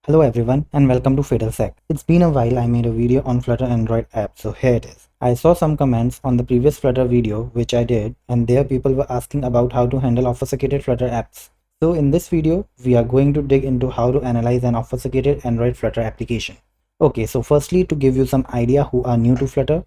Hello everyone and welcome to FatalSec. It's been a while I made a video on Flutter Android app, so here it is. I saw some comments on the previous Flutter video which I did, and there people were asking about how to handle obfuscated Flutter apps. So in this video, we are going to dig into how to analyze an obfuscated Android Flutter application. Okay, so firstly, to give you some idea who are new to Flutter,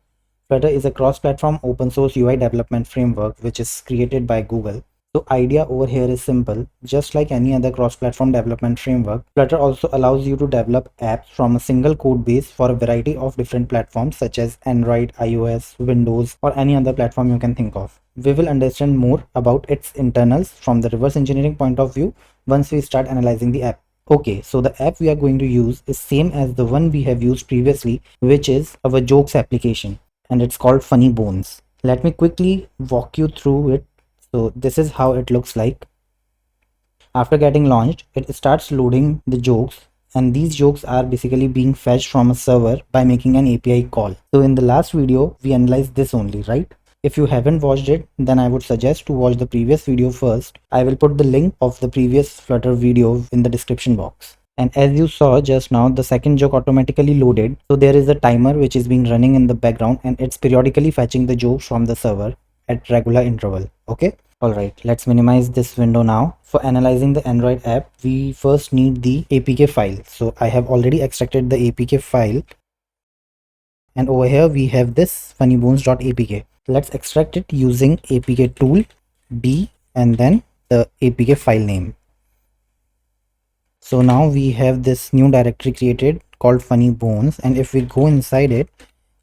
Flutter is a cross-platform open source UI development framework which is created by Google. So idea over here is simple. Just like any other cross-platform development framework, Flutter also allows you to develop apps from a single code base for a variety of different platforms such as Android, iOS, Windows, or any other platform you can think of. We will understand more about its internals from the reverse engineering point of view once we start analyzing the app. Okay, so the app we are going to use is same as the one we have used previously, which is our jokes application, and it's called Funny Bones. Let me quickly walk you through it. So this is how it looks like. After getting launched, it starts loading the jokes, and these jokes are basically being fetched from a server by making an API call. So in the last video, we analyzed this only, right? If you haven't watched it, then I would suggest to watch the previous video first. I will put the link of the previous Flutter video in the description box. And as you saw just now, the second joke automatically loaded. So there is a timer which is being running in the background, and it's periodically fetching the jokes from the server at regular interval. Okay. Alright, let's minimize this window now. For analyzing the Android app, we first need the APK file. So I have already extracted the APK file, and over here we have this funnybones.apk. Let's extract it using APK tool B and then the APK file name. So now we have this new directory created called funny bones, and if we go inside it,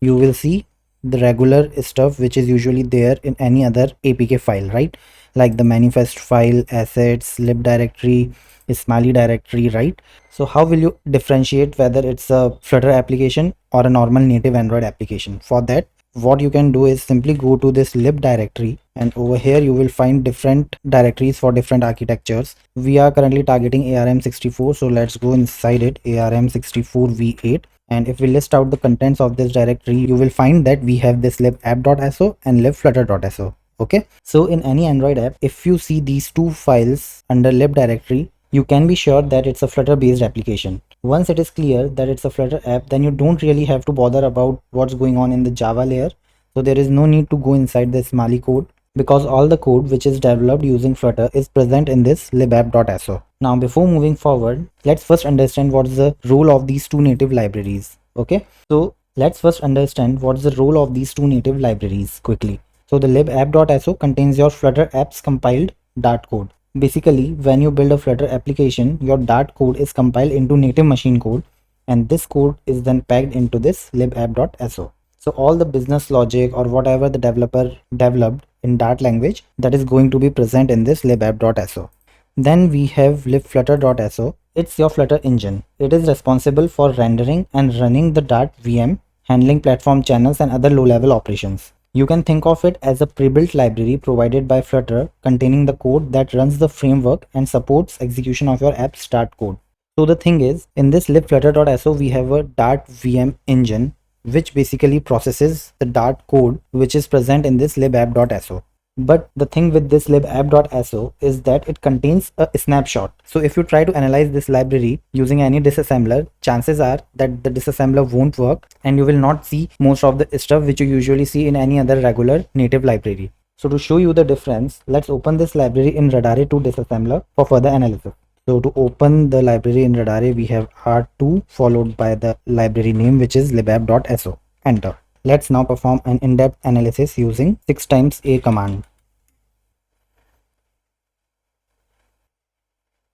you will see the regular stuff which is usually there in any other APK file, right? Like the manifest file, assets, lib directory, smiley directory, right? So how will you differentiate whether it's a Flutter application or a normal native Android application? For that, what you can do is simply go to this lib directory, and over here you will find different directories for different architectures. We are currently targeting ARM64, so let's go inside it, ARM64v8. And if we list out the contents of this directory, you will find that we have this libapp.so and libflutter.so. Okay, so in any Android app, if you see these two files under lib directory, you can be sure that it's a Flutter based application. Once it is clear that it's a Flutter app, then you don't really have to bother about what's going on in the Java layer. So there is no need to go inside the Smiley code, because all the code which is developed using Flutter is present in this libapp.so. Now before moving forward, let's first understand what's the role of these two native libraries. Okay, so let's first understand what's the role of these two native libraries quickly. So the libapp.so contains your Flutter apps compiled Dart code. Basically, when you build a Flutter application, your Dart code is compiled into native machine code, and this code is then packed into this libapp.so. So all the business logic or whatever the developer developed in Dart language, that is going to be present in this libapp.so. Then we have libflutter.so. It's your Flutter engine. It is responsible for rendering and running the Dart VM, handling platform channels and other low-level operations. You can think of it as a pre-built library provided by Flutter containing the code that runs the framework and supports execution of your app's Dart code. So the thing is, in this libflutter.so we have a Dart VM engine which basically processes the Dart code which is present in this libapp.so. But the thing with this libapp.so is that it contains a snapshot. So if you try to analyze this library using any disassembler, chances are that the disassembler won't work and you will not see most of the stuff which you usually see in any other regular native library. So to show you the difference, let's open this library in Radare 2 disassembler for further analysis. So to open the library in Radare, we have R2 followed by the library name which is libapp.so. Enter. Let's now perform an in-depth analysis using 6 times A command.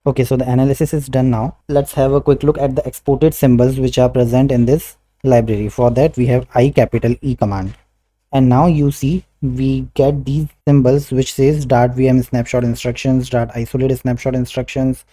Okay, so the analysis is done now. Let's have a quick look at the exported symbols which are present in this library. For that, we have IE command. And now you see we get these symbols which says DartVM snapshot instructions, Dart isolate snapshot instructions,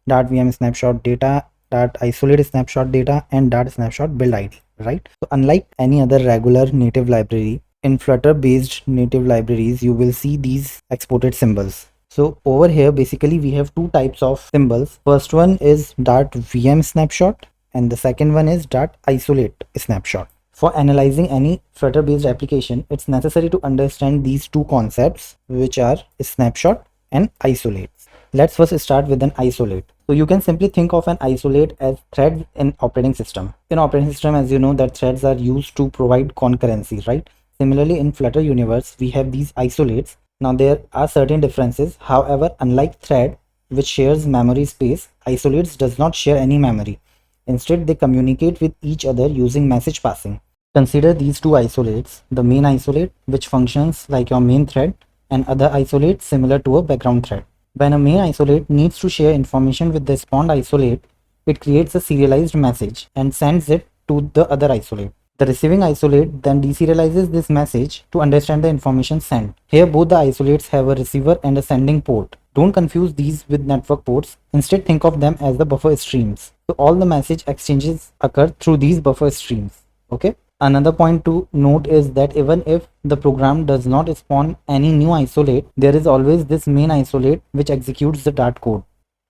DartVM snapshot data, Dart isolate snapshot data, and Dart snapshot build ID, right? So unlike any other regular native library, in Flutter based native libraries, you will see these exported symbols. So over here, basically we have two types of symbols. First one is Dart VM snapshot and the second one is Dart isolate snapshot. For analyzing any Flutter based application, it's necessary to understand these two concepts which are snapshot and isolate. Let's first start with an isolate. So you can simply think of an isolate as threads in operating system. In operating system, as you know, that threads are used to provide concurrency, right? Similarly, in Flutter universe, we have these isolates. Now there are certain differences. However, unlike thread, which shares memory space, isolates does not share any memory. Instead, they communicate with each other using message passing. Consider these two isolates, the main isolate, which functions like your main thread, and other isolate similar to a background thread. When a main isolate needs to share information with the spawned isolate, it creates a serialized message and sends it to the other isolate. The receiving isolate then deserializes this message to understand the information sent. Here both the isolates have a receiver and a sending port. Don't confuse these with network ports. Instead, think of them as the buffer streams. So all the message exchanges occur through these buffer streams. Okay. Another point to note is that even if the program does not spawn any new isolate, there is always this main isolate which executes the Dart code.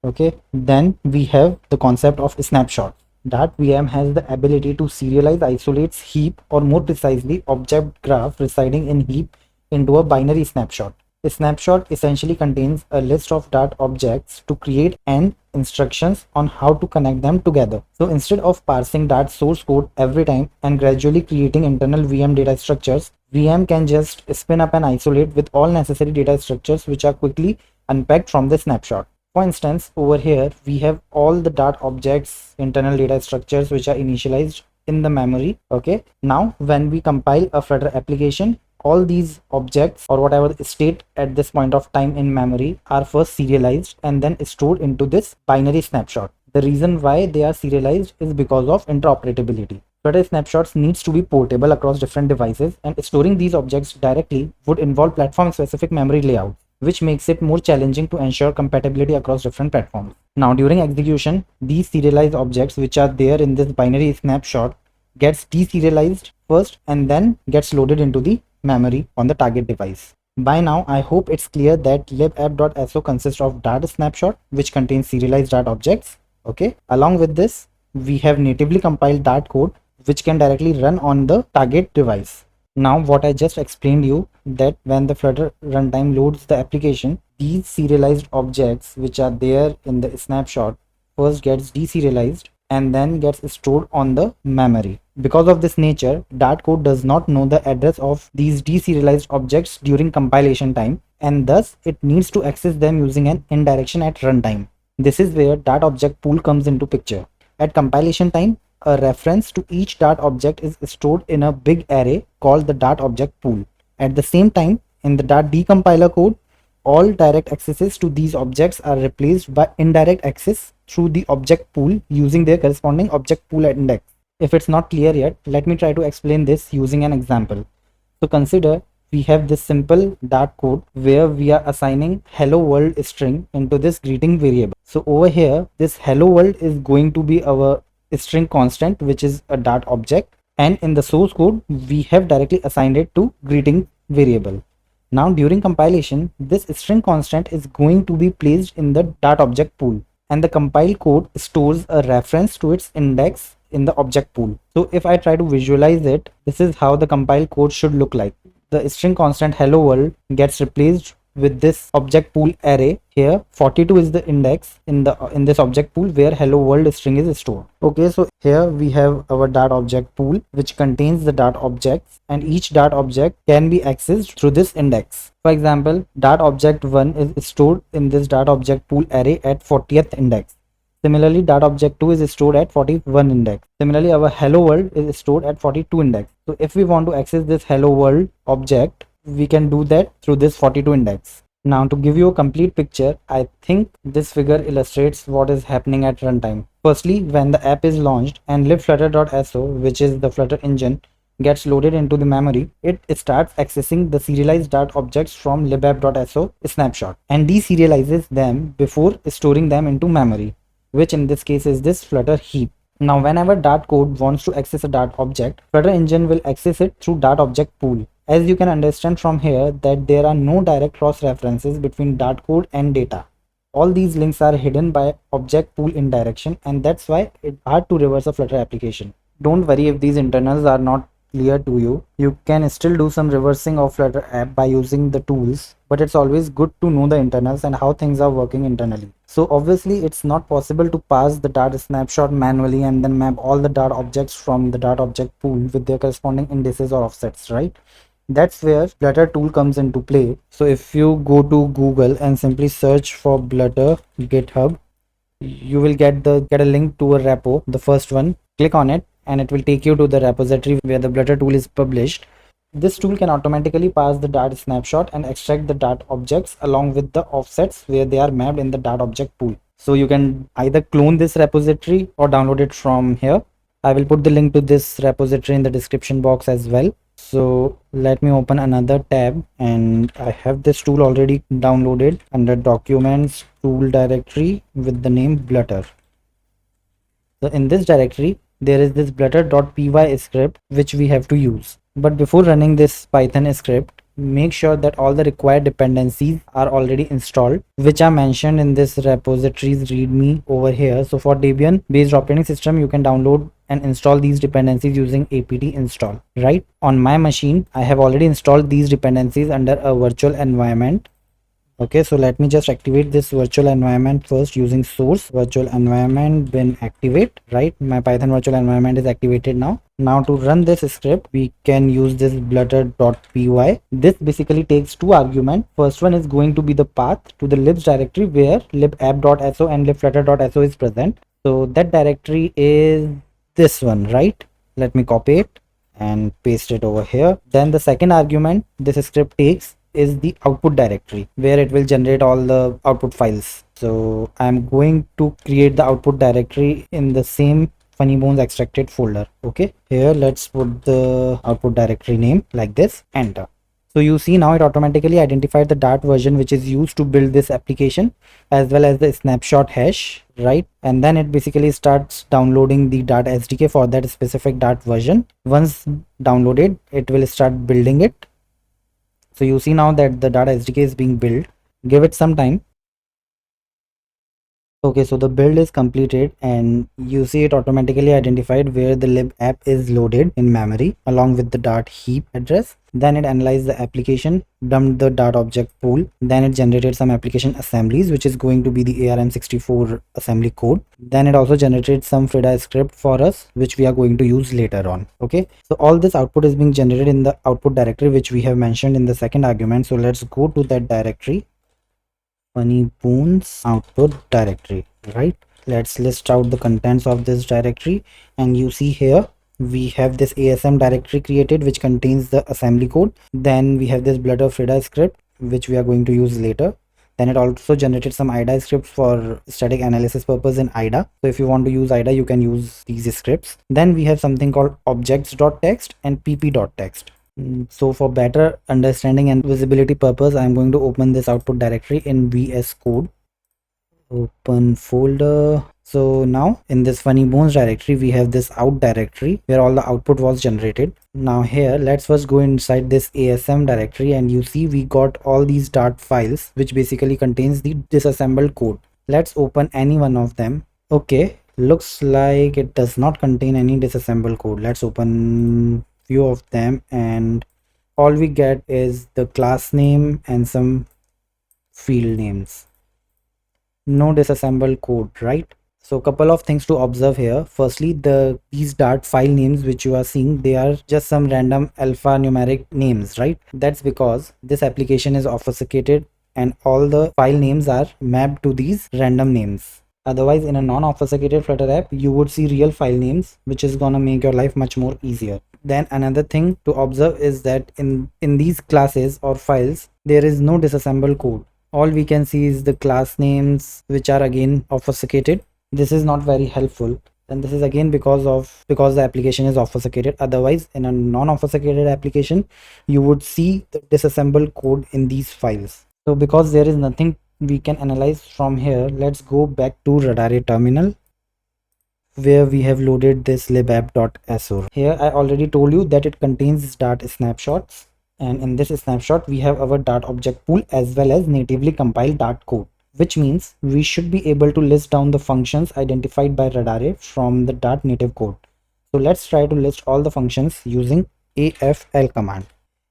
Okay. Then we have the concept of snapshot. DartVM has the ability to serialize isolates heap, or more precisely object graph residing in heap, into a binary snapshot. A snapshot essentially contains a list of Dart objects to create and instructions on how to connect them together. So instead of parsing Dart source code every time and gradually creating internal VM data structures, VM can just spin up an isolate with all necessary data structures which are quickly unpacked from the snapshot. For instance, over here we have all the Dart objects, internal data structures which are initialized in the memory. Okay, now when we compile a Flutter application, all these objects or whatever state at this point of time in memory are first serialized and then stored into this binary snapshot. The reason why they are serialized is because of interoperability. Flutter snapshots needs to be portable across different devices, and storing these objects directly would involve platform specific memory layout, which makes it more challenging to ensure compatibility across different platforms. Now during execution, these serialized objects which are there in this binary snapshot gets deserialized first and then gets loaded into the memory on the target device. By now, I hope it's clear that libapp.so consists of Dart snapshot which contains serialized Dart objects. Okay. Along with this, we have natively compiled Dart code which can directly run on the target device. Now what I just explained you, that when the Flutter runtime loads the application, these serialized objects which are there in the snapshot first gets deserialized and then gets stored on the memory. Because of this nature, Dart code does not know the address of these deserialized objects during compilation time, and thus it needs to access them using an indirection at runtime. This is where Dart object pool comes into picture. At compilation time, a reference to each Dart object is stored in a big array called the Dart object pool. At the same time, in the Dart decompiler code, all direct accesses to these objects are replaced by indirect access through the object pool using their corresponding object pool index. If it's not clear yet, let me try to explain this using an example. So consider we have this simple Dart code where we are assigning hello world string into this greeting variable. So over here, this hello world is going to be our string constant, which is a Dart object, and in the source code we have directly assigned it to greeting variable. Now during compilation, this string constant is going to be placed in the Dart object pool, and the compile code stores a reference to its index in the object pool. So if I try to visualize it, this is how the compile code should look like. The string constant hello world gets replaced with this object pool array. Here 42 is the index in this object pool where hello world string is stored. Okay, so here we have our Dart object pool which contains the Dart objects, and each Dart object can be accessed through this index. For example, Dart object 1 is stored in this Dart object pool array at 40th index. Similarly, Dart object 2 is stored at 41 index. Similarly, our hello world is stored at 42 index. So if we want to access this hello world object, we can do that through this 42 index. Now to give you a complete picture, I think this figure illustrates what is happening at runtime. Firstly, when the app is launched and libflutter.so, which is the Flutter engine, gets loaded into the memory, it starts accessing the serialized Dart objects from libapp.so snapshot and deserializes them before storing them into memory, which in this case is this Flutter heap. Now whenever Dart code wants to access a Dart object, Flutter engine will access it through Dart object pool. As you can understand from here that there are no direct cross references between Dart code and data. All these links are hidden by object pool indirection, and that's why it's hard to reverse a Flutter application. Don't worry if these internals are not clear to you, you can still do some reversing of Flutter app by using the tools, but it's always good to know the internals and how things are working internally. So obviously it's not possible to pass the Dart snapshot manually and then map all the Dart objects from the Dart object pool with their corresponding indices or offsets, right? That's where Blutter tool comes into play. So if you go to Google and simply search for Blutter GitHub, you will get a link to a repo, the first one. Click on it and it will take you to the repository where the Blutter tool is published. This tool can automatically pass the Dart snapshot and extract the Dart objects along with the offsets where they are mapped in the Dart object pool. So you can either clone this repository or download it from here. I will put the link to this repository in the description box as well. So let me open another tab, and I have this tool already downloaded under documents tool directory with the name Blutter. So in this directory there is this blutter.py script which we have to use. But before running this Python script, make sure that all the required dependencies are already installed, which are mentioned in this repository's readme over here. So for Debian based operating system, you can download and install these dependencies using apt install. Right, on my machine I have already installed these dependencies under a virtual environment. Okay, so let me just activate this virtual environment first using source virtual environment bin activate. Right, my Python virtual environment is activated now. Now to run this script, we can use this blutter.py. This basically takes two arguments. First one is going to be the path to the libs directory where libapp.so and libflutter.so is present. So that directory is this one, right? Let me copy it and paste it over here. Then the second argument this script takes is the output directory where it will generate all the output files. So I'm going to create the output directory in the same funny bones extracted folder. Okay, here let's put the output directory name like this, enter. So you see now it automatically identified the Dart version which is used to build this application as well as the snapshot hash, right? And then it basically starts downloading the Dart SDK for that specific Dart version. Once downloaded, it will start building it. So you see now that the Dart SDK is being built. Give it some time. Okay, so the build is completed and you see it automatically identified where the lib app is loaded in memory along with the Dart heap address. Then it analyzed the application, dumped the Dart object pool, then it generated some application assemblies which is going to be the ARM64 assembly code. Then it also generated some Frida script for us which we are going to use later on. Okay, so all this output is being generated in the output directory which we have mentioned in the second argument. So let's go to that directory, funny bones output directory. Right, let's list out the contents of this directory, and you see here we have this ASM directory created which contains the assembly code. Then we have this Blutter Frida script which we are going to use later. Then it also generated some IDA scripts for static analysis purpose in IDA. So if you want to use IDA, you can use these scripts. Then we have something called objects.txt and pp.txt. So for better understanding and visibility purpose, I'm going to open this output directory in VS Code. Open folder. So now in this funny bones directory, we have this out directory where all the output was generated. Now here, let's first go inside this ASM directory, and you see we got all these Dart files which basically contains the disassembled code. Let's open any one of them. Okay, looks like it does not contain any disassembled code. Let's open few of them, and all we get is the class name and some field names. No disassembled code, right? So a couple of things to observe here. Firstly, these Dart file names which you are seeing, they are just some random alphanumeric names, right? That's because this application is obfuscated and all the file names are mapped to these random names. Otherwise, in a non-obfuscated Flutter app, you would see real file names, which is gonna make your life much more easier. Then another thing to observe is that in these classes or files, there is no disassembled code. All we can see is the class names which are again obfuscated. This is not very helpful, and this is again because the application is obfuscated. Otherwise, in a non-obfuscated application, you would see the disassembled code in these files. So because there is nothing we can analyze from here, let's go back to Radare terminal where we have loaded this libapp.so. Here I already told you that it contains Dart snapshots, and in this snapshot we have our Dart object pool as well as natively compiled Dart code, which means we should be able to list down the functions identified by Radare from the Dart native code. So let's try to list all the functions using afl command.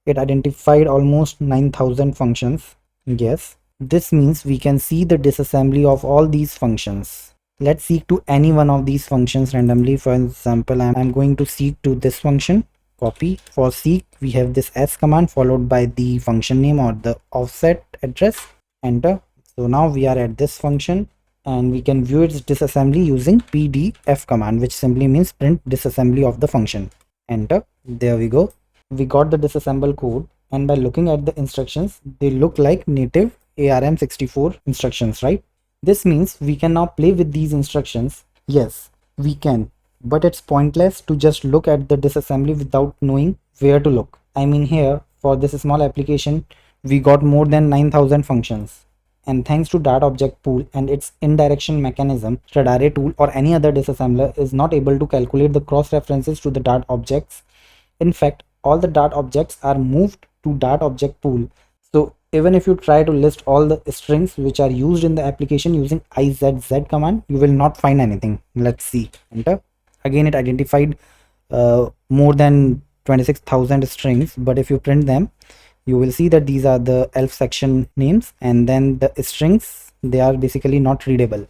It identified almost 9,000 functions. Yes, this means we can see the disassembly of all these functions. Let's seek to any one of these functions randomly. For example, I'm going to seek to this function. Copy. For seek, we have this s command followed by the function name or the offset address. Enter. So now we are at this function and we can view its disassembly using pdf command, which simply means print disassembly of the function. Enter. There we go. We got the disassemble code, and by looking at the instructions, they look like native ARM64 instructions, right? This means we can now play with these instructions. Yes, we can, but it's pointless to just look at the disassembly without knowing where to look. I mean, here for this small application, we got more than 9,000 functions. And thanks to Dart object pool and its indirection mechanism, Radare tool or any other disassembler is not able to calculate the cross references to the Dart objects. In fact, all the Dart objects are moved to Dart object pool. So even if you try to list all the strings which are used in the application using izz command, you will not find anything. Let's see. Enter. Again, it identified more than 26,000 strings, but if you print them, you will see that these are the elf section names, and then the strings, they are basically not readable,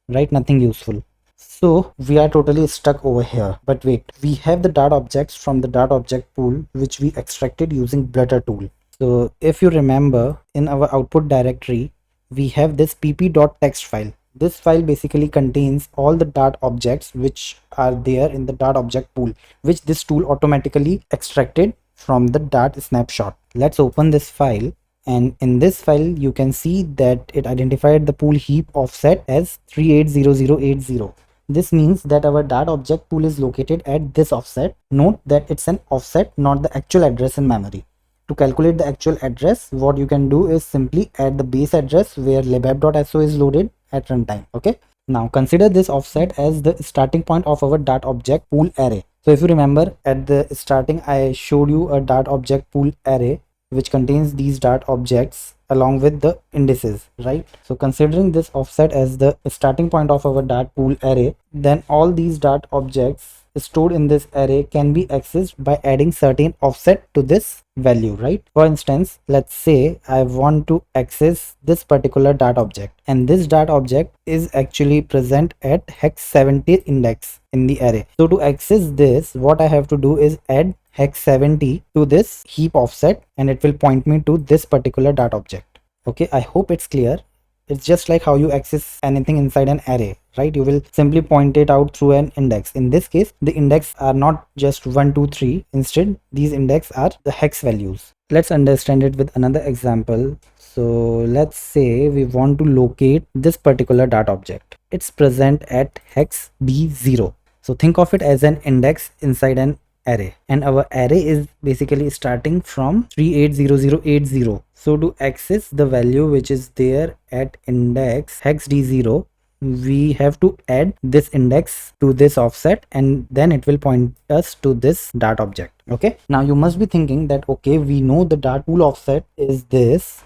right? Nothing useful. So we are totally stuck over here. But wait, we have the Dart objects from the Dart object pool which we extracted using Blutter tool. So if you remember, in our output directory we have this pp.txt file. This file basically contains all the Dart objects which are there in the Dart object pool, which this tool automatically extracted from the Dart snapshot. Let's open this file, and in this file you can see that it identified the pool heap offset as 380080. This means that our Dart object pool is located at this offset. Note that it's an offset, not the actual address in memory. To calculate the actual address, what you can do is simply add the base address where libapp.so is loaded at runtime. Okay. Now consider this offset as the starting point of our Dart object pool array. So if you remember, at the starting I showed you a Dart object pool array which contains these Dart objects along with the indices, right? So considering this offset as the starting point of our Dart pool array, then all these Dart objects stored in this array can be accessed by adding certain offset to this value, right? For instance, let's say I want to access this particular Dart object, and this Dart object is actually present at hex 70 index in the array. So to access this, what I have to do is add hex 70 to this heap offset, and it will point me to this particular Dart object. Okay, I hope it's clear. It's just like how you access anything inside an array, right? You will simply point it out through an index. In this case, the index are not just 1, 2, 3. Instead, these index are the hex values. Let's understand it with another example. So let's say we want to locate this particular Dart object. It's present at hex D0. So think of it as an index inside an array, and our array is basically starting from 380080. So to access the value which is there at index hex D0, we have to add this index to this offset, and then it will point us to this Dart object. Okay, now you must be thinking that, okay, we know the Dart pool offset is this,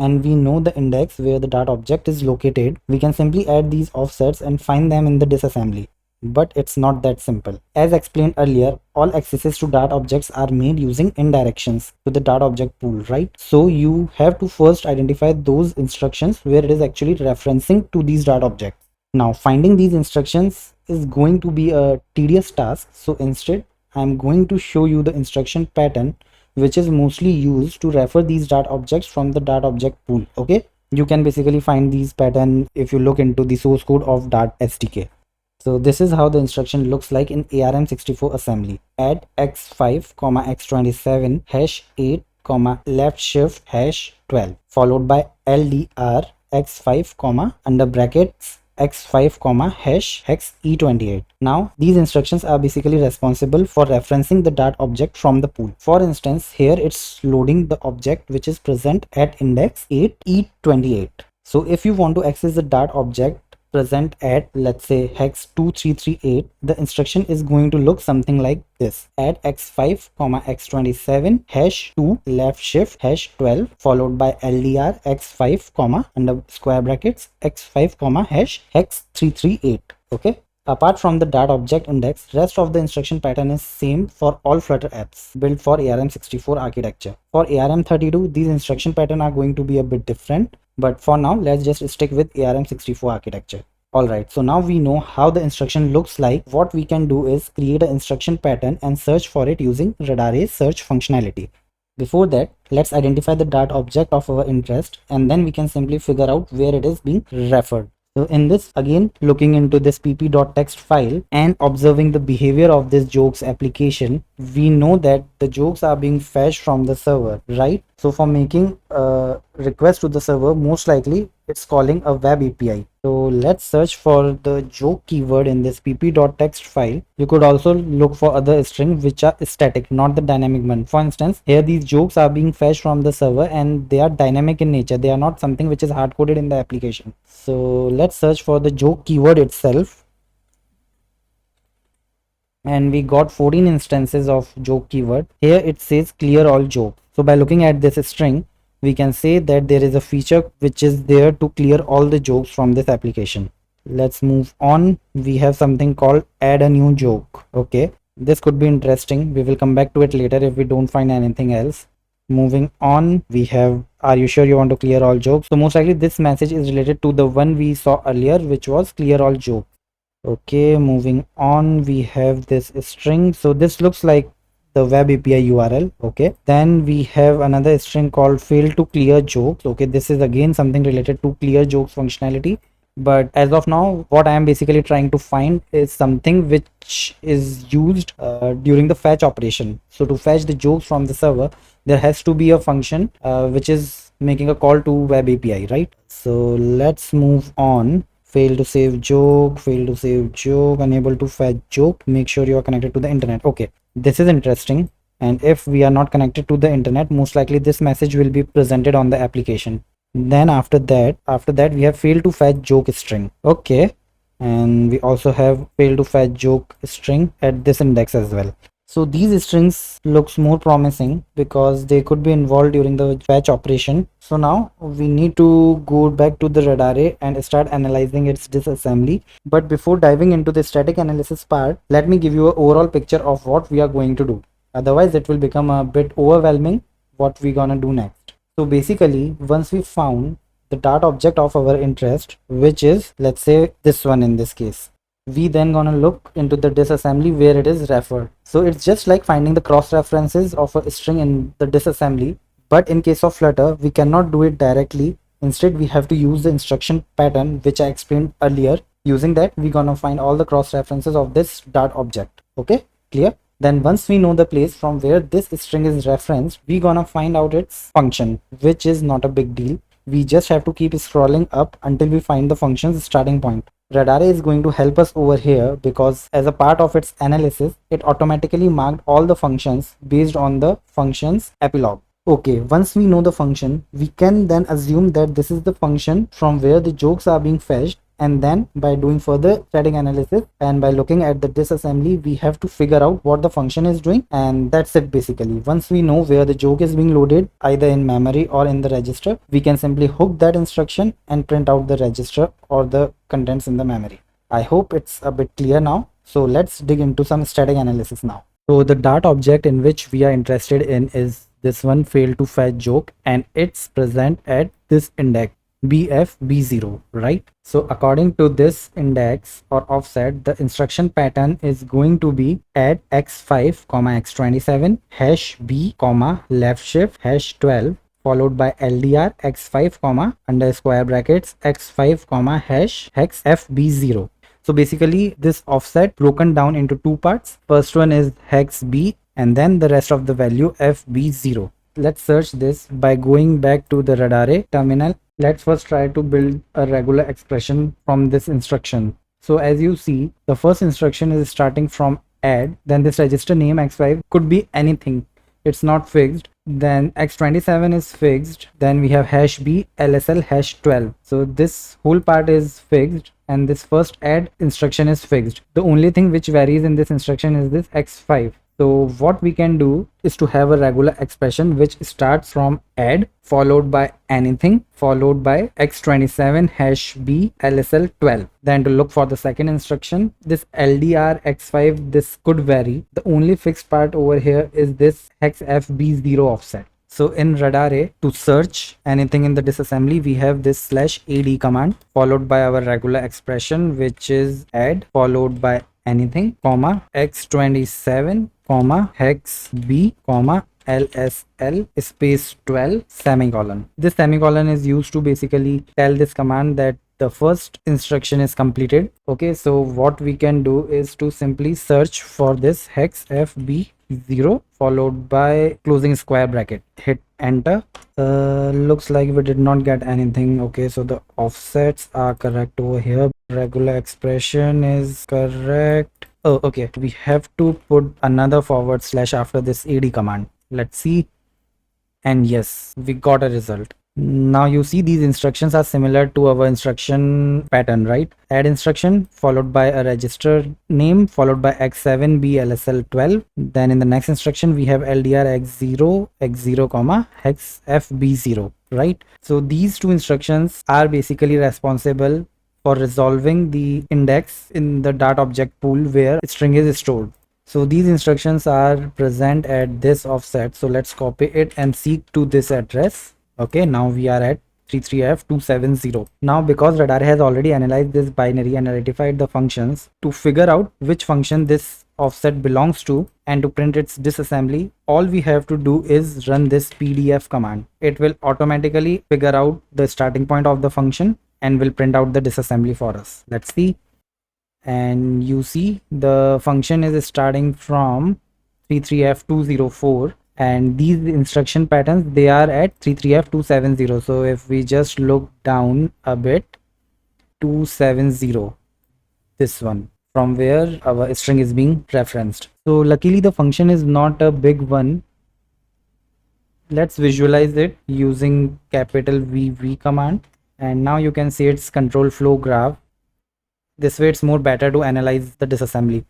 and we know the index where the Dart object is located. We can simply add these offsets and find them in the disassembly. But it's not that simple. As explained earlier, all accesses to Dart objects are made using indirections to the Dart object pool, right? So you have to first identify those instructions where it is actually referencing to these Dart objects. Now finding these instructions is going to be a tedious task. So instead, I'm going to show you the instruction pattern which is mostly used to refer these Dart objects from the Dart object pool. Okay, you can basically find these pattern if you look into the source code of Dart SDK. So this is how the instruction looks like in ARM64 assembly. Add x5, x27 #8, left shift #12, followed by LDR x5, under brackets x5, hex E28. Now these instructions are basically responsible for referencing the Dart object from the pool. For instance, here it's loading the object which is present at index 8 E28. So if you want to access the Dart object present at, let's say, hex 2338, the instruction is going to look something like this. Add x5, x27 #2, left shift #12, followed by LDR x5, under square brackets x5, hex 338. Okay, Apart from the Dart object index, rest of the instruction pattern is same for all Flutter apps built for ARM64 architecture. For ARM32, these instruction pattern are going to be a bit different, but for now, let's just stick with ARM64 architecture. Alright, so now we know how the instruction looks like. What we can do is create an instruction pattern and search for it using Radar's search functionality. Before that, let's identify the Dart object of our interest, and then we can simply figure out where it is being referred. So in this, again, looking into this pp.txt file and observing the behavior of this jokes application, we know that the jokes are being fetched from the server, right? So for making a request to the server, most likely it's calling a web API. So let's search for the joke keyword in this pp.txt file. You could also look for other strings which are static, not the dynamic one. For instance, here these jokes are being fetched from the server and they are dynamic in nature. They are not something which is hard coded in the application. So let's search for the joke keyword itself. And we got 14 instances of joke keyword. Here it says clear all joke. So by looking at this string, we can say that there is a feature which is there to clear all the jokes from this application. Let's move on. We have something called add a new joke. Okay, this could be interesting. We will come back to it later if we don't find anything else. Moving on, we have, are you sure you want to clear all jokes? So most likely this message is related to the one we saw earlier, which was clear all jokes. Okay, moving on, we have this string. So this looks like the web API URL. Okay, then we have another string called fail to clear jokes. Okay, this is again something related to clear jokes functionality. But as of now, what I am basically trying to find is something which is used during the fetch operation. So to fetch the jokes from the server, there has to be a function which is making a call to web API, right? So let's move on. Fail to save joke, unable to fetch joke. Make sure you are connected to the internet. Okay, this is interesting. And if we are not connected to the internet, most likely this message will be presented on the application. Then after that we have failed to fetch joke string. Okay, and we also have failed to fetch joke string at this index as well. So these strings looks more promising because they could be involved during the fetch operation. So now we need to go back to the Radar and start analyzing its disassembly. But before diving into the static analysis part, let me give you an overall picture of what we are going to do. Otherwise it will become a bit overwhelming what we're gonna do next. So basically, once we found the Dart object of our interest, which is, let's say, this one in this case, we then gonna look into the disassembly where it is referred. So it's just like finding the cross references of a string in the disassembly, but in case of Flutter, we cannot do it directly. Instead, we have to use the instruction pattern which I explained earlier. Using that, we're gonna find all the cross references of this Dart object. Okay, clear? Then once we know the place from where this string is referenced, we're gonna find out its function, which is not a big deal. We just have to keep scrolling up until we find the function's starting point. Radar is going to help us over here because as a part of its analysis, it automatically marked all the functions based on the function's epilogue. Okay, once we know the function, we can then assume that this is the function from where the jokes are being fetched, and then by doing further static analysis and by looking at the disassembly, we have to figure out what the function is doing, and that's it basically. Once we know where the joke is being loaded, either in memory or in the register, we can simply hook that instruction and print out the register or the contents in the memory. I hope it's a bit clear now. So let's dig into some static analysis now. So the Dart object in which we are interested in is this one, failed to fetch joke, and it's present at this index bf_b0, right? So according to this index or offset, the instruction pattern is going to be add x5, x27 #b, left shift #12 followed by ldr x5, underscore brackets x5, hex fb0. So basically this offset broken down into two parts. First one is hex b and then the rest of the value fb0. Let's search this by going back to the Radar terminal. Let's first try to build a regular expression from this instruction. So as you see, the first instruction is starting from add, then this register name x5 could be anything. It's not fixed. Then x27 is fixed. Then we have #b lsl #12. So this whole part is fixed and this first add instruction is fixed. The only thing which varies in this instruction is this x5. So what we can do is to have a regular expression which starts from add followed by anything followed by x27 hash b lsl 12. Then to look for the second instruction, this ldr x5, this could vary. The only fixed part over here is this hex fb0 offset. So in radar to search anything in the disassembly, we have this /ad command followed by our regular expression, which is add followed by anything comma x27 comma hex b comma lsl space 12 semicolon. This semicolon is used to basically tell this command that the first instruction is completed. Okay, so what we can do is to simply search for this hex fb0 followed by closing square bracket, hit enter. Looks like we did not get anything. Okay, so the offsets are correct over here, regular expression is correct. Oh, okay, we have to put another forward slash after this ad command. Let's see, and yes, we got a result. Now you see these instructions are similar to our instruction pattern, right? Add instruction followed by a register name followed by x7b lsl12. Then in the next instruction we have ldr x0 comma hex fb0, right? So these two instructions are basically responsible for resolving the index in the Dart object pool where string is stored. So these instructions are present at this offset. So let's copy it and seek to this address. Okay, now we are at 33F270. Now because radar has already analyzed this binary and identified the functions, to figure out which function this offset belongs to and to print its disassembly, all we have to do is run this pdf command. It will automatically figure out the starting point of the function and will print out the disassembly for us. Let's see. And you see the function is starting from 33F204. And these instruction patterns, they are at 33F270. So if we just look down a bit, 270, this one, from where our string is being referenced. So luckily the function is not a big one. Let's visualize it using capital VV command. And now you can see its control flow graph. This way it's more better to analyze the disassembly.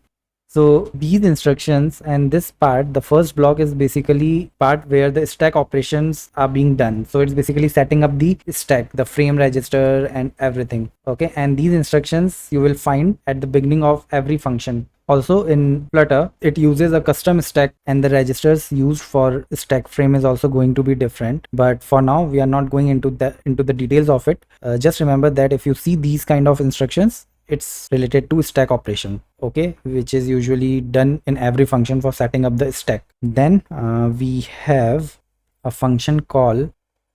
So these instructions and this part, the first block is basically part where the stack operations are being done. So it's basically setting up the stack, the frame register and everything. Okay, and these instructions you will find at the beginning of every function. Also in Flutter, it uses a custom stack and the registers used for stack frame is also going to be different. But for now, we are not going into the details of it. Just remember that if you see these kind of instructions, it's related to stack operation, okay, which is usually done in every function for setting up the stack. Then we have a function call,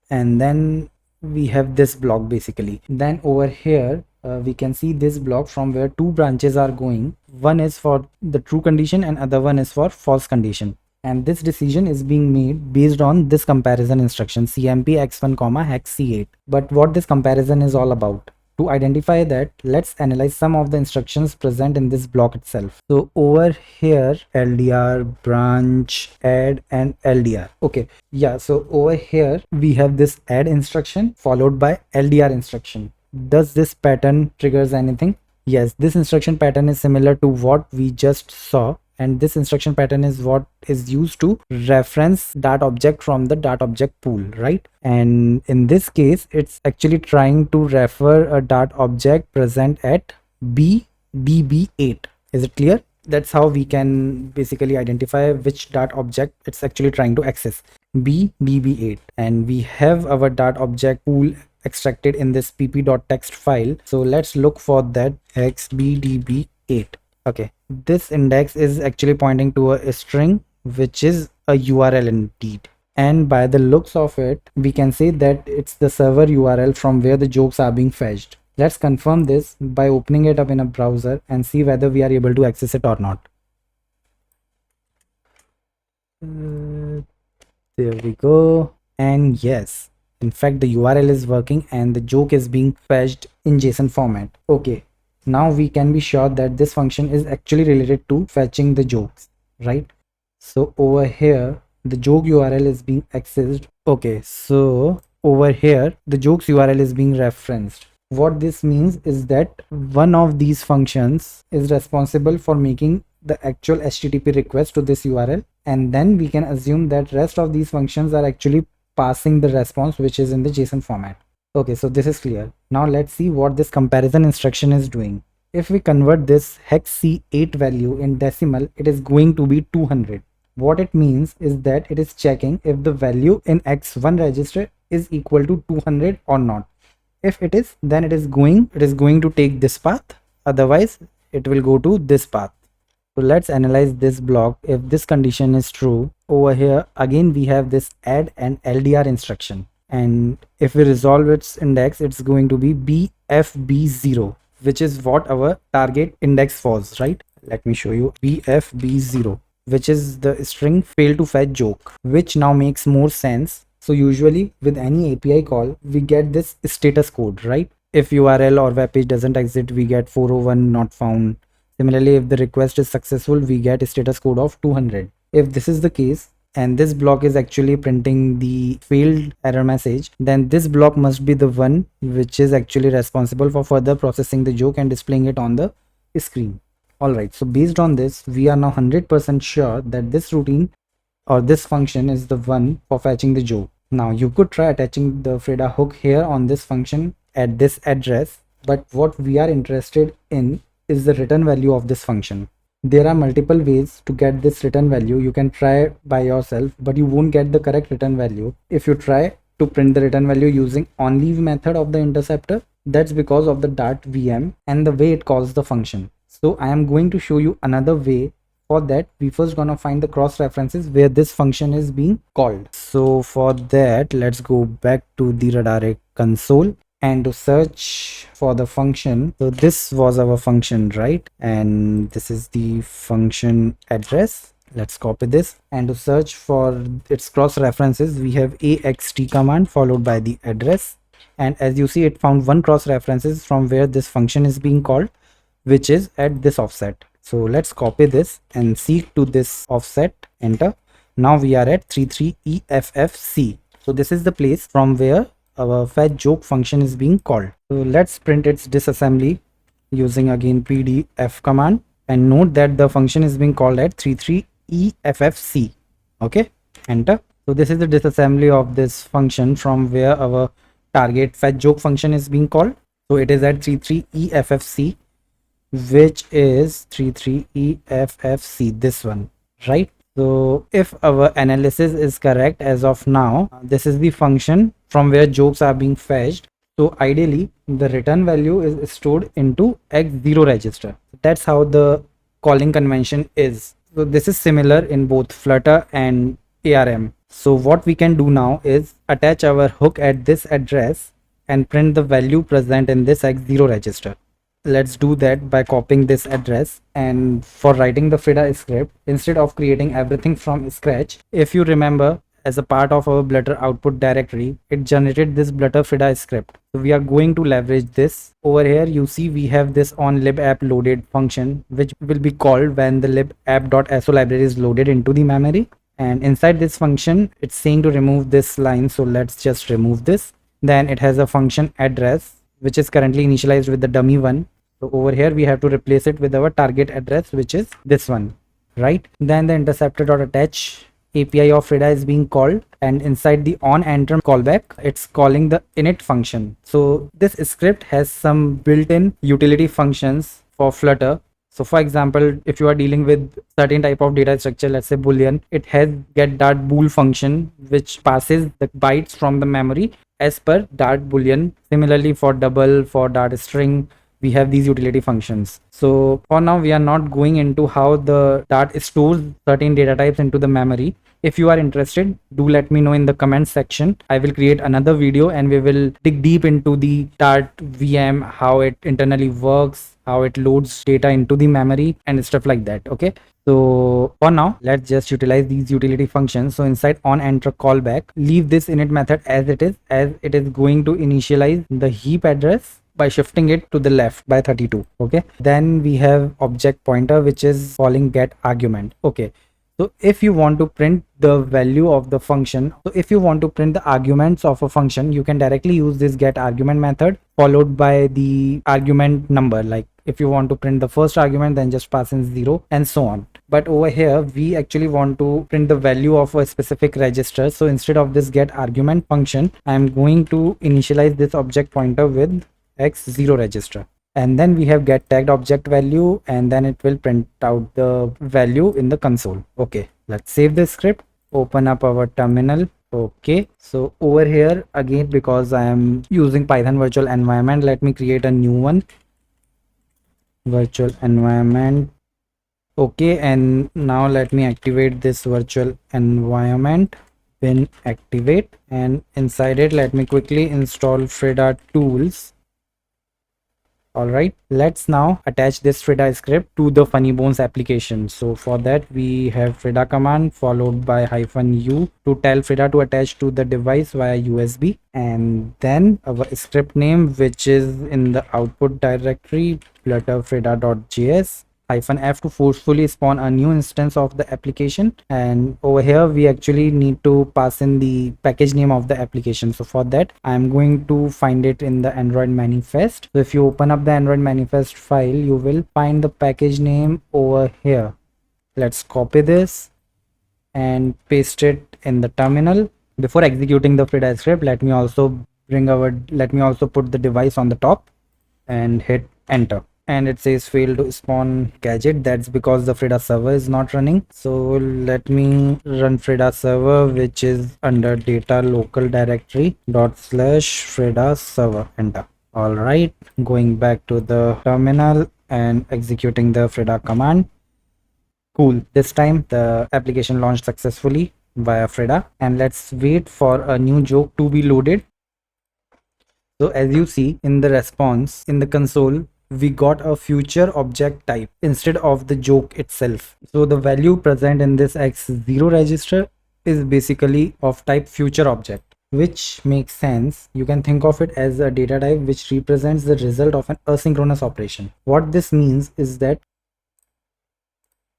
and then we have this block basically. Then over here we can see this block from where two branches are going. One is for the true condition and other one is for false condition. And this decision is being made based on this comparison instruction cmp x1 comma hex c8. But what this comparison is all about? To identify that, let's analyze some of the instructions present in this block itself. So over here, LDR, branch, add and LDR. Okay, yeah, so over here we have this add instruction followed by LDR instruction. Does this pattern triggers anything? Yes, this instruction pattern is similar to what we just saw. And this instruction pattern is what is used to reference Dart object from the Dart object pool, right? And in this case, it's actually trying to refer a Dart object present at BDB8. Is it clear? That's how we can basically identify which Dart object it's actually trying to access. BDB8. And we have our Dart object pool extracted in this pp.txt file. So let's look for that xbdb8. Okay, this index is actually pointing to a string which is a URL indeed, and by the looks of it we can say that it's the server URL from where the jokes are being fetched. Let's confirm this by opening it up in a browser and see whether we are able to access it or not. There we go, and yes, in fact the URL is working and the joke is being fetched in JSON format. Okay, now we can be sure that this function is actually related to fetching the jokes, right? So over here the joke URL is being accessed. Okay, so over here the jokes URL is being referenced. What this means is that one of these functions is responsible for making the actual HTTP request to this URL, and then we can assume that rest of these functions are actually passing the response which is in the JSON format. Okay, so this is clear. Now let's see what this comparison instruction is doing. If we convert this hex C8 value in decimal, it is going to be 200. What it means is that it is checking if the value in X1 register is equal to 200 or not. If it is, then it is going to take this path. Otherwise, it will go to this path. So let's analyze this block. If this condition is true, over here again we have this add and LDR instruction. And if we resolve its index, it's going to be BFB0, which is what our target index was, right? Let me show you BFB0, which is the string fail to fetch joke, which now makes more sense. So usually with any API call, we get this status code, right? If URL or web page doesn't exist, we get 401 not found. Similarly, if the request is successful, we get a status code of 200. If this is the case, and this block is actually printing the failed error message, then this block must be the one which is actually responsible for further processing the joke and displaying it on the screen. Alright, so based on this, we are now 100% sure that this routine or this function is the one for fetching the joke. Now you could try attaching the Frida hook here on this function at this address, but what we are interested in is the return value of this function. There are multiple ways to get this return value. You can try by yourself, but you won't get the correct return value if you try to print the return value using onLeave method of the interceptor. That's because of the DartVM and the way it calls the function. So I am going to show you another way. For that, we first gonna find the cross references where this function is being called. So for that, let's go back to the Radare console and to search for the function. So this was our function, right? And this is the function address. Let's copy this, and to search for its cross references, we have axt command followed by the address. And as you see, it found one cross references from where this function is being called, which is at this offset. So let's copy this and seek to this offset, enter. Now we are at 33EFFC. So this is the place from where our fetch joke function is being called. So let's print its disassembly using again pdf command, and note that the function is being called at 33EFFC. Okay, enter. So this is the disassembly of this function from where our target fetch joke function is being called. So it is at 33EFFC, which is 33EFFC, this one, right? So if our analysis is correct as of now, this is the function from where jokes are being fetched. So ideally the return value is stored into X0 register. That's how the calling convention is. So this is similar in both Flutter and ARM. So what we can do now is attach our hook at this address and print the value present in this X0 register. Let's do that by copying this address. And for writing the Frida script, instead of creating everything from scratch, if you remember, as a part of our Blutter output directory, it generated this Blutter Frida script. So we are going to leverage this. Over here you see we have this onLibApp loaded function, which will be called when the libapp.so library is loaded into the memory. And inside this function, it's saying to remove this line, so let's just remove this. Then it has a function address, which is currently initialized with the dummy one. So over here we have to replace it with our target address, which is this one, right? Then the interceptor.attach API of Frida is being called, and inside the onEnter callback, it's calling the init function. So this script has some built-in utility functions for Flutter. So for example, if you are dealing with certain type of data structure, let's say Boolean, it has get Dart bool function, which passes the bytes from the memory as per Dart Boolean. Similarly for double, for Dart string, we have these utility functions. So for now, we are not going into how the Dart stores certain data types into the memory. If you are interested, do let me know in the comment section. I will create another video and we will dig deep into the Dart VM, how it internally works, how it loads data into the memory and stuff like that. Okay, so for now, let's just utilize these utility functions. So inside onEnter callback, leave this init method as it is going to initialize the heap address by shifting it to the left by 32. Okay, then we have object pointer, which is calling get argument. Okay, so if you want to print the value of the function, so if you want to print the arguments of a function, you can directly use this get argument method followed by the argument number, like If you want to print the first argument, then just pass in 0 and so on. But over here, we actually want to print the value of a specific register. So instead of this get argument function, I'm going to initialize this object pointer with x0 register. And then we have get tagged object value, and then it will print out the value in the console. Okay, let's save this script, open up our terminal. Okay, so over here again, because I am using Python virtual environment, let me create a new one, virtual environment. Okay, and now let me activate this virtual environment, bin activate, and inside it let me quickly install Frida tools. Alright, let's now attach this Frida script to the Funny Bones application. So for that we have Frida command followed by -u to tell Frida to attach to the device via USB, and then our script name, which is in the output directory blutterfrida.js, -f to forcefully spawn a new instance of the application. And over here we actually need to pass in the package name of the application. So for that I'm going to find it in the Android manifest. So if you open up the Android manifest file, you will find the package name over here. Let's copy this and paste it in the terminal. Before executing the Frida script, let me also put the device on the top and hit enter. And it says fail to spawn gadget. That's because the Frida server is not running. So let me run Frida server, which is under data local directory /Frida server, enter. All right, going back to the terminal and executing the Frida command. Cool, this time the application launched successfully via Frida, and let's wait for a new joke to be loaded. So as you see in the response in the console, we got a future object type instead of the joke itself. So the value present in this x0 register is basically of type future object, which makes sense. You can think of it as a data type which represents the result of an asynchronous operation. What this means is that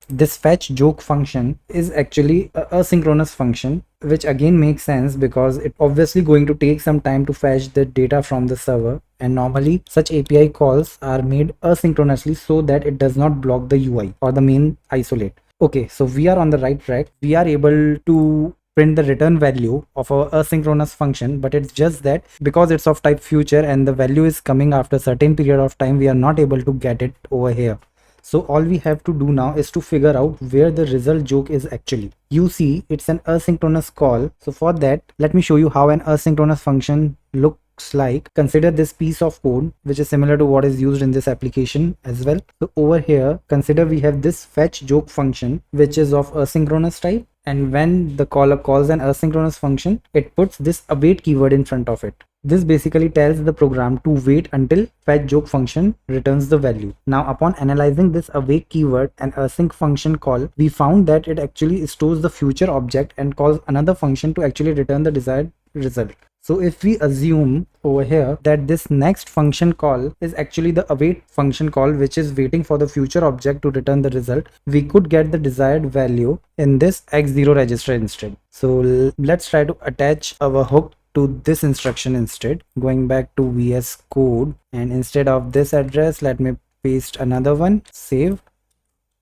this fetch joke function is actually a asynchronous function, which again makes sense because it obviously going to take some time to fetch the data from the server, and normally such API calls are made asynchronously so that it does not block the UI or the main isolate. Okay, so we are on the right track. We are able to print the return value of our asynchronous function, but it's just that because it's of type future and the value is coming after a certain period of time, we are not able to get it over here. So all we have to do now is to figure out where the result joke is actually. You see, it's an asynchronous call. So for that, let me show you how an asynchronous function looks like. Consider this piece of code, which is similar to what is used in this application as well. So over here, consider we have this fetch joke function, which is of asynchronous type. And when the caller calls an asynchronous function, it puts this await keyword in front of it. This basically tells the program to wait until fetch joke function returns the value. Now upon analyzing this await keyword and async function call, we found that it actually stores the future object and calls another function to actually return the desired result. So if we assume over here that this next function call is actually the await function call, which is waiting for the future object to return the result, we could get the desired value in this x0 register instead. So let's try to attach our hook to this instruction instead. Going back to VS Code, and instead of this address, let me paste another one. Save,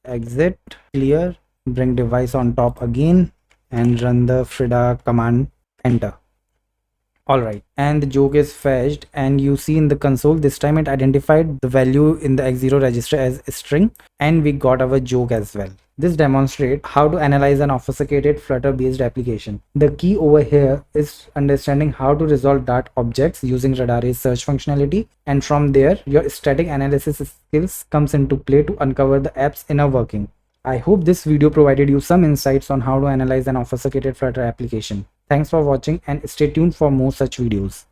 exit, clear, bring device on top again, and run the Frida command, enter. Alright, and the joke is fetched, and you see in the console this time it identified the value in the x0 register as a string, and we got our joke as well. This demonstrates how to analyze an obfuscated Flutter based application. The key over here is understanding how to resolve Dart objects using Radar's search functionality, and from there your static analysis skills comes into play to uncover the app's inner working. I hope this video provided you some insights on how to analyze an obfuscated Flutter application. Thanks for watching and stay tuned for more such videos.